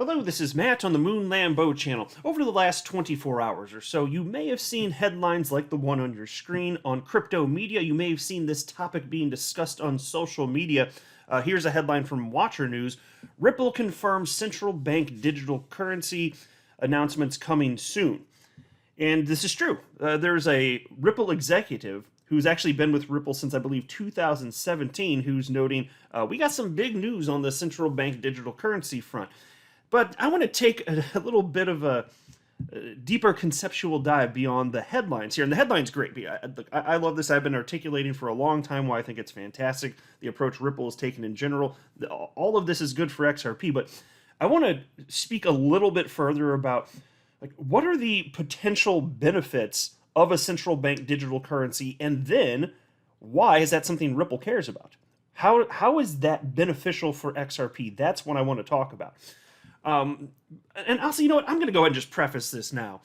Hello, this is Matt on the Moon Lambeau channel. Over the last 24 hours or so, you may have seen headlines like the one on your screen on crypto media. You may have seen this topic being discussed on social media. Here's a headline from Watcher News. Ripple confirms central bank digital currency announcements coming soon. And this is true. There's a Ripple executive who's actually been with Ripple since, I believe, 2017, who's noting, we got some big news on the central bank digital currency front. But I want to take a little bit of a deeper conceptual dive beyond the headlines here. And the headline's great. I love this. I've been articulating for a long time why I think it's fantastic. The approach Ripple has taken in general. All of this is good for XRP. But I want to speak a little bit further about what are the potential benefits of a central bank digital currency, and then why is that something Ripple cares about? How is that beneficial for XRP? That's what I want to talk about. And also, you know what? I'm going to go ahead and just preface this now.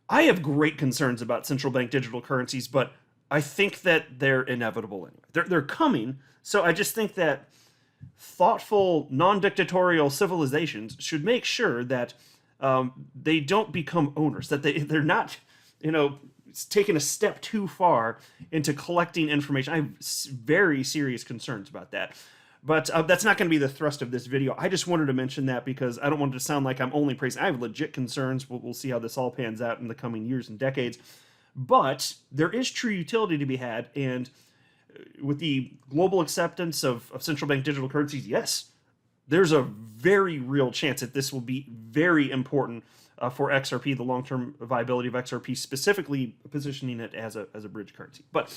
I have great concerns about central bank digital currencies, but I think that they're inevitable anyway. They're coming, so I just think that thoughtful, non-dictatorial civilizations should make sure that they don't become owners, that they're not, taking a step too far into collecting information. I have very serious concerns about that. But that's not going to be the thrust of this video. I just wanted to mention that because I don't want it to sound like I'm only praising. I have legit concerns. We'll see how this all pans out in the coming years and decades. But there is true utility to be had. And with the global acceptance of central bank digital currencies, yes, there's a very real chance that this will be very important for XRP, the long-term viability of XRP, specifically positioning it as a bridge currency. But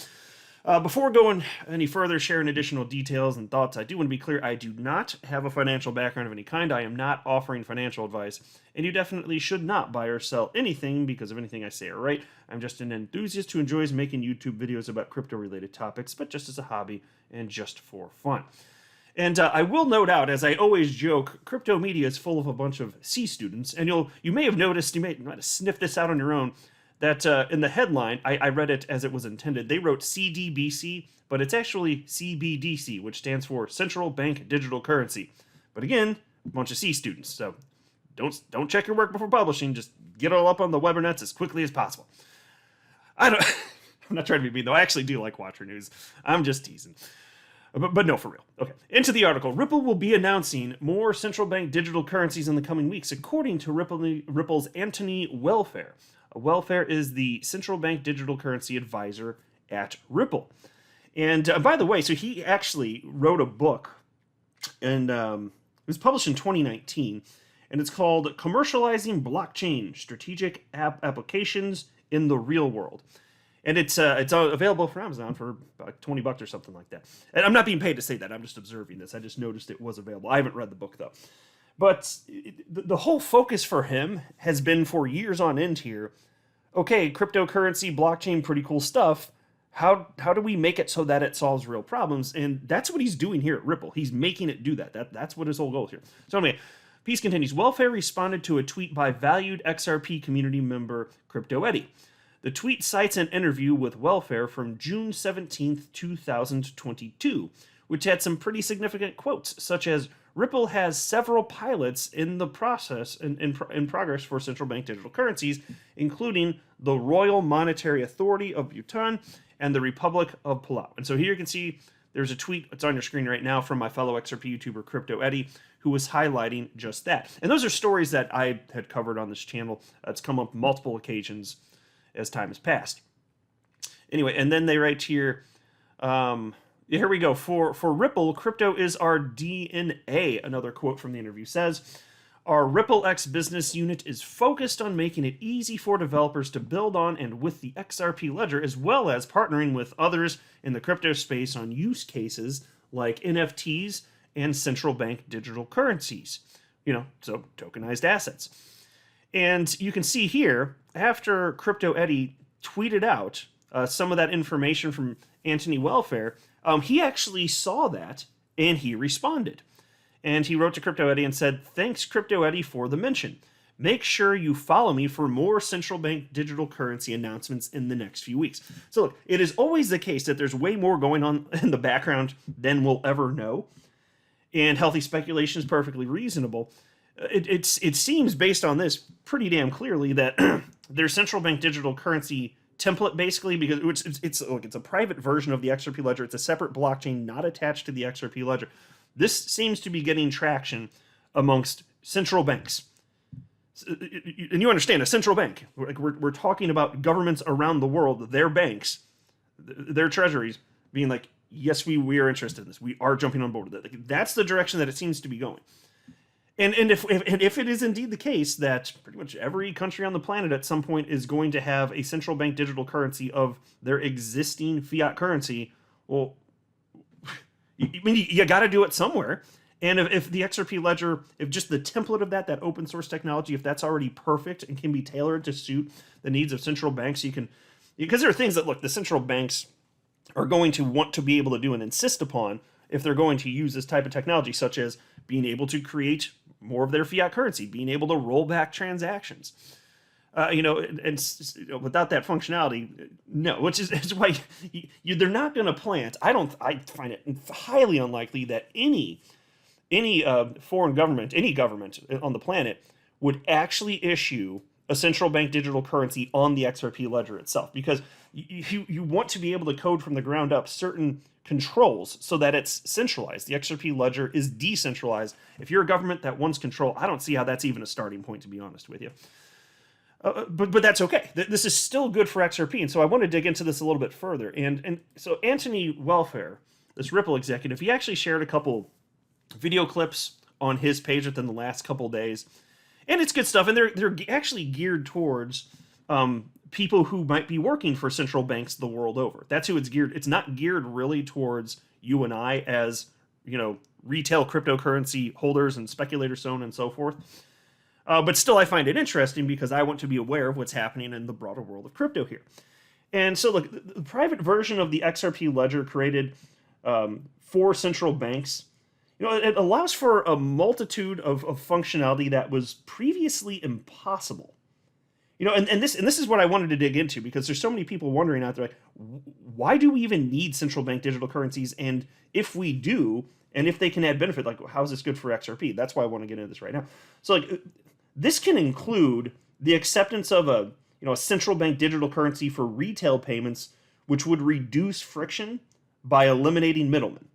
before going any further, sharing additional details and thoughts, I do want to be clear, I do not have a financial background of any kind. I am not offering financial advice, and you definitely should not buy or sell anything because of anything I say or write. I'm just an enthusiast who enjoys making YouTube videos about crypto-related topics, but just as a hobby and just for fun. And I will note out, as I always joke, crypto media is full of a bunch of C students, and you may have noticed, you might have sniffed this out on your own, that in the headline, I read it as it was intended. They wrote CDBC, but it's actually CBDC, which stands for Central Bank Digital Currency. But again, a bunch of C students, so don't check your work before publishing. Just get it all up on the Webernets as quickly as possible. I'm not trying to be mean, though. I actually do like Watcher News. I'm just teasing. But no, for real. Okay, into the article. Ripple will be announcing more central bank digital currencies in the coming weeks, according to Ripple's Anthony Welfare. Welfare is the central bank digital currency advisor at Ripple. And by the way, so he actually wrote a book, and it was published in 2019, and it's called Commercializing Blockchain Strategic Applications in the Real World. And it's available for Amazon for about $20 or something like that. And I'm not being paid to say that. I'm just observing this. I just noticed it was available. I haven't read the book, though. But the whole focus for him has been for years on end here. Okay, cryptocurrency, blockchain, pretty cool stuff. How do we make it so that it solves real problems? And that's what he's doing here at Ripple. He's making it do that. That's what his whole goal is here. So anyway, piece continues. Welfare responded to a tweet by valued XRP community member Crypto Eddie. The tweet cites an interview with Welfare from June 17th, 2022, which had some pretty significant quotes, such as, Ripple has several pilots in the process, in progress for central bank digital currencies, including the Royal Monetary Authority of Bhutan and the Republic of Palau. And so here you can see there's a tweet, it's on your screen right now, from my fellow XRP YouTuber Crypto Eddie, who was highlighting just that. And those are stories that I had covered on this channel. It's come up multiple occasions as time has passed. Anyway, and then they write here, here we go. For Ripple, crypto is our DNA. Another quote from the interview says, our Ripple X business unit is focused on making it easy for developers to build on and with the XRP ledger, as well as partnering with others in the crypto space on use cases like NFTs and central bank digital currencies. So tokenized assets. And you can see here, after Crypto Eddie tweeted out some of that information from Anthony Welfare, he actually saw that and he responded. And he wrote to Crypto Eddie and said, thanks, Crypto Eddie, for the mention. Make sure you follow me for more central bank digital currency announcements in the next few weeks. So look, it is always the case that there's way more going on in the background than we'll ever know. And healthy speculation is perfectly reasonable. It seems based on this pretty damn clearly that their central bank digital currency template, basically, because it's a private version of the XRP ledger. It's a separate blockchain not attached to the XRP ledger. This seems to be getting traction amongst central banks. And you understand, a central bank, we're talking about governments around the world, their banks, their treasuries being like, yes, we are interested in this. We are jumping on board with it. Like, that's the direction that it seems to be going. And if it is indeed the case that pretty much every country on the planet at some point is going to have a central bank digital currency of their existing fiat currency, well, you got to do it somewhere. And if the XRP ledger, if just the template of that open source technology, if that's already perfect and can be tailored to suit the needs of central banks, because there are things that, look, the central banks are going to want to be able to do and insist upon if they're going to use this type of technology, such as being able to create more of their fiat currency, being able to roll back transactions. Without that functionality, no, which is why they're not going to plant. I find it highly unlikely that any foreign government, any government on the planet, would actually issue a central bank digital currency on the XRP ledger itself, because you want to be able to code from the ground up certain controls so that it's centralized. The XRP ledger is decentralized. If you're a government that wants control, I don't see how that's even a starting point, to be honest with you. But that's okay. This is still good for XRP, and so I want to dig into this a little bit further. And so Anthony Welfare, this Ripple executive, he actually shared a couple video clips on his page within the last couple days, and it's good stuff. And they're actually geared towards people who might be working for central banks the world over. That's who it's geared. It's not geared really towards you and I as, retail cryptocurrency holders and speculators, so on and so forth. But still, I find it interesting because I want to be aware of what's happening in the broader world of crypto here. And so, look, the private version of the XRP ledger created for central banks, it allows for a multitude of functionality that was previously impossible. And this is what I wanted to dig into, because there's so many people wondering out there, like, why do we even need central bank digital currencies? And if we do, and if they can add benefit, like, how is this good for XRP? That's why I want to get into this right now. So, like, this can include the acceptance of a central bank digital currency for retail payments, which would reduce friction by eliminating middlemen.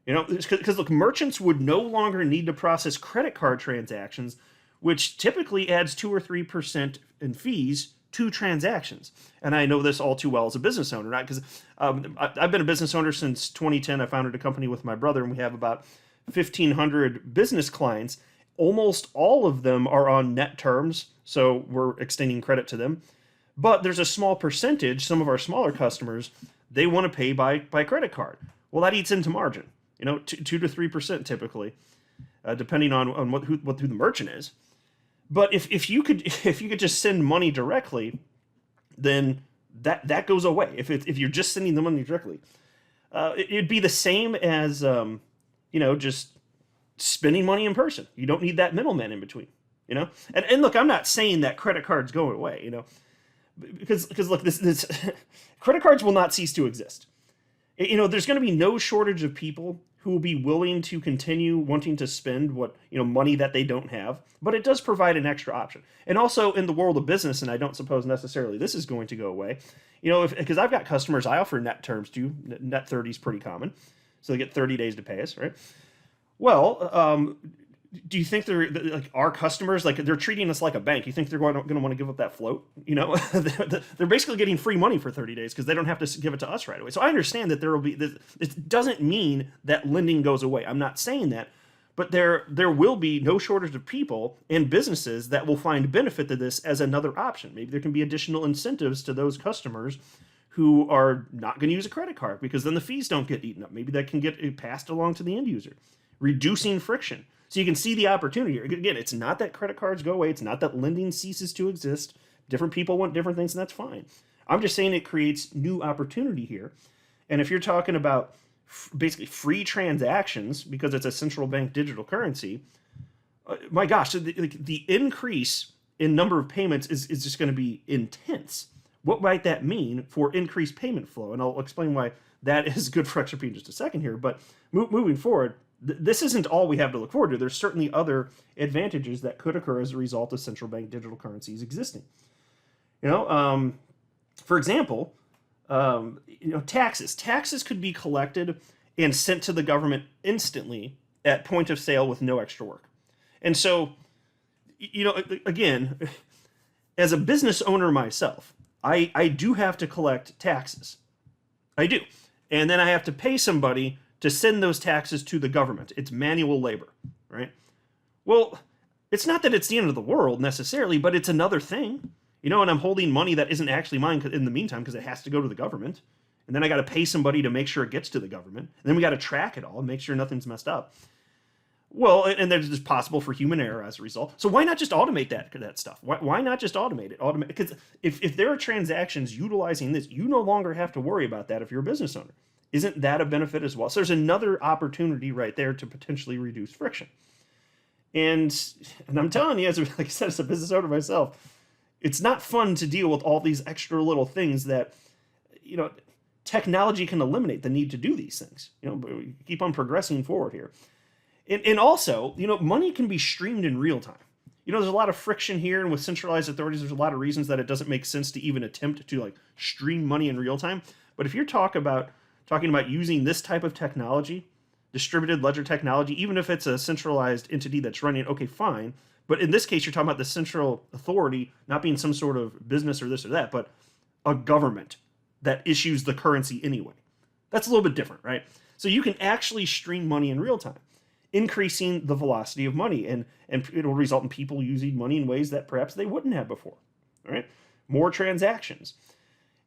Because look, merchants would no longer need to process credit card transactions, which typically adds 2 or 3% in fees to transactions. And I know this all too well as a business owner, right? Because I've been a business owner since 2010. I founded a company with my brother, and we have about 1,500 business clients. Almost all of them are on net terms, so we're extending credit to them. But there's a small percentage, some of our smaller customers, they want to pay by credit card. Well, that eats into margin, 2 to 3% typically, depending on who the merchant is. But if you could just send money directly, then that goes away. If you're just sending the money directly, it'd be the same as just spending money in person. You don't need that middleman in between. And look, I'm not saying that credit cards go away. Because look, this credit cards will not cease to exist. There's going to be no shortage of people who will be willing to continue wanting to spend money that they don't have, but it does provide an extra option. And also in the world of business, and I don't suppose necessarily this is going to go away, because I've got customers I offer net terms to. Net 30 is pretty common, so they get 30 days to pay us, right? Well, do you think they're like our customers, like they're treating us like a bank? You think they're going to want to give up that float? They're basically getting free money for 30 days because they don't have to give it to us right away. So I understand that there will be. It doesn't mean that lending goes away. I'm not saying that, but there will be no shortage of people and businesses that will find benefit to this as another option. Maybe there can be additional incentives to those customers who are not going to use a credit card, because then the fees don't get eaten up. Maybe that can get passed along to the end user, reducing friction. So you can see the opportunity here. Again, it's not that credit cards go away. It's not that lending ceases to exist. Different people want different things, and that's fine. I'm just saying it creates new opportunity here. And if you're talking about basically free transactions because it's a central bank digital currency, my gosh, the increase in number of payments is just going to be intense. What might that mean for increased payment flow? And I'll explain why that is good for XRP in just a second here. But moving forward, This isn't all we have to look forward to. There's certainly other advantages that could occur as a result of central bank digital currencies existing. For example, taxes. Taxes could be collected and sent to the government instantly at point of sale with no extra work. And so, again, as a business owner myself, I do have to collect taxes. I do. And then I have to pay somebody to send those taxes to the government. It's manual labor, right? Well, it's not that it's the end of the world necessarily, but it's another thing. And I'm holding money that isn't actually mine in the meantime because it has to go to the government. And then I got to pay somebody to make sure it gets to the government. And then we got to track it all and make sure nothing's messed up. Well, and there's just possible for human error as a result. So why not just automate that stuff? Why not just automate it? Because if there are transactions utilizing this, you no longer have to worry about that if you're a business owner. Isn't that a benefit as well? So there's another opportunity right there to potentially reduce friction. And I'm telling you, like I said, as a business owner myself, it's not fun to deal with all these extra little things that, technology can eliminate the need to do these things. But we keep on progressing forward here. And also, money can be streamed in real time. There's a lot of friction here, and with centralized authorities, there's a lot of reasons that it doesn't make sense to even attempt to stream money in real time. But if you're talking about using this type of technology, distributed ledger technology, even if it's a centralized entity that's running, okay, fine. But in this case, you're talking about the central authority not being some sort of business or this or that, but a government that issues the currency anyway. That's a little bit different, right? So you can actually stream money in real time, increasing the velocity of money, and it will result in people using money in ways that perhaps they wouldn't have before, right? More transactions.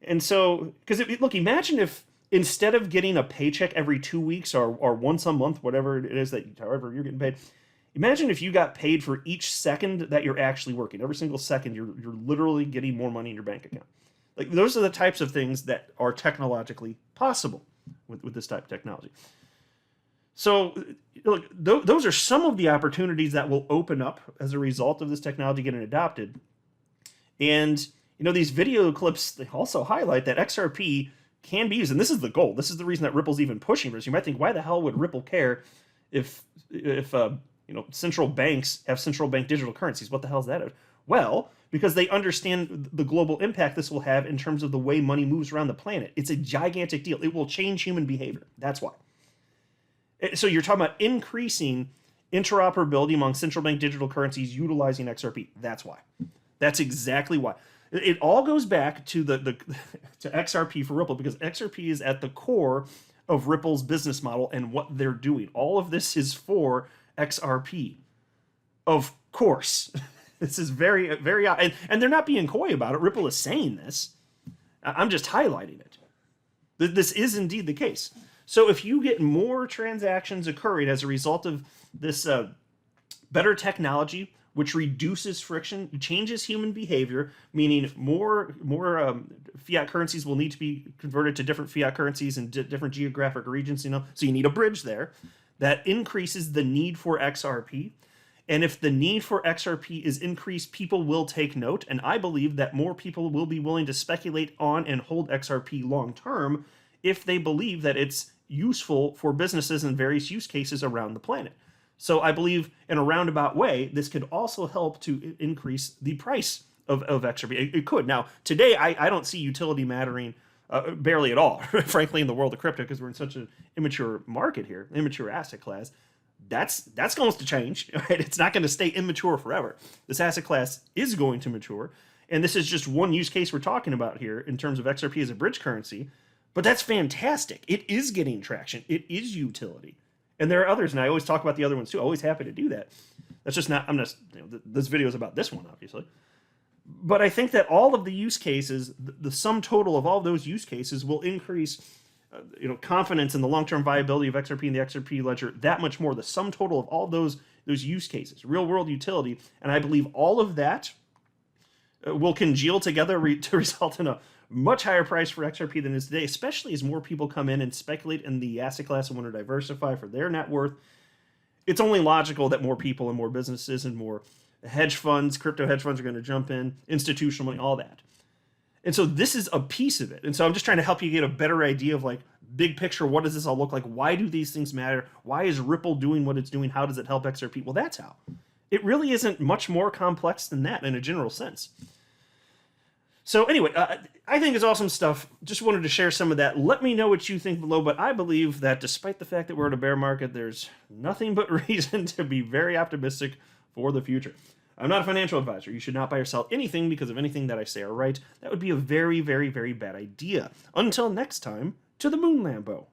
And so, because look, imagine if instead of getting a paycheck every 2 weeks or once a month, whatever it is however you're getting paid, imagine if you got paid for each second that you're actually working. Every single second, you're literally getting more money in your bank account. Like, those are the types of things that are technologically possible with this type of technology. So, look, those are some of the opportunities that will open up as a result of this technology getting adopted. And, these video clips, they also highlight that XRP can be used, and this is the goal. This is the reason that Ripple's even pushing for this. You might think, why the hell would Ripple care if central banks have central bank digital currencies? What the hell is that? Well, because they understand the global impact this will have in terms of the way money moves around the planet. It's a gigantic deal. It will change human behavior. That's why. So you're talking about increasing interoperability among central bank digital currencies utilizing XRP. That's why. That's exactly why. It all goes back to to XRP for Ripple, because XRP is at the core of Ripple's business model and what they're doing. All of this is for XRP. Of course. This is very, very odd. And they're not being coy about it. Ripple is saying this. I'm just highlighting it. This is indeed the case. So if you get more transactions occurring as a result of this better technology, which reduces friction, changes human behavior, meaning more fiat currencies will need to be converted to different fiat currencies in different geographic regions, so you need a bridge there. That increases the need for XRP. And if the need for XRP is increased, people will take note. And I believe that more people will be willing to speculate on and hold XRP long term if they believe that it's useful for businesses in various use cases around the planet. So I believe in a roundabout way, this could also help to increase the price of XRP. It could. Now, today, I don't see utility mattering barely at all, frankly, in the world of crypto, because we're in such an immature market here, immature asset class. That's going to change, right? It's not going to stay immature forever. This asset class is going to mature, and this is just one use case we're talking about here in terms of XRP as a bridge currency, but that's fantastic. It is getting traction. It is utility. And there are others, and I always talk about the other ones too. Always happy to do that. That's just not, this video is about this one, obviously. But I think that all of the use cases, the sum total of all those use cases will increase confidence in the long-term viability of XRP and the XRP ledger that much more. The sum total of all those use cases, real-world utility, and I believe all of that will congeal together to result in a much higher price for XRP than it is today, especially as more people come in and speculate in the asset class and want to diversify for their net worth. It's only logical that more people and more businesses and more hedge funds, crypto hedge funds are going to jump in, institutional money, all that. And so this is a piece of it. And so I'm just trying to help you get a better idea of like big picture. What does this all look like? Why do these things matter? Why is Ripple doing what it's doing? How does it help XRP? Well, that's how. It really isn't much more complex than that in a general sense. So anyway, I think it's awesome stuff. Just wanted to share some of that. Let me know what you think below, but I believe that despite the fact that we're in a bear market, there's nothing but reason to be very optimistic for the future. I'm not a financial advisor. You should not buy or sell anything because of anything that I say or write. That would be a very, very, very bad idea. Until next time, to the moon, Lambo.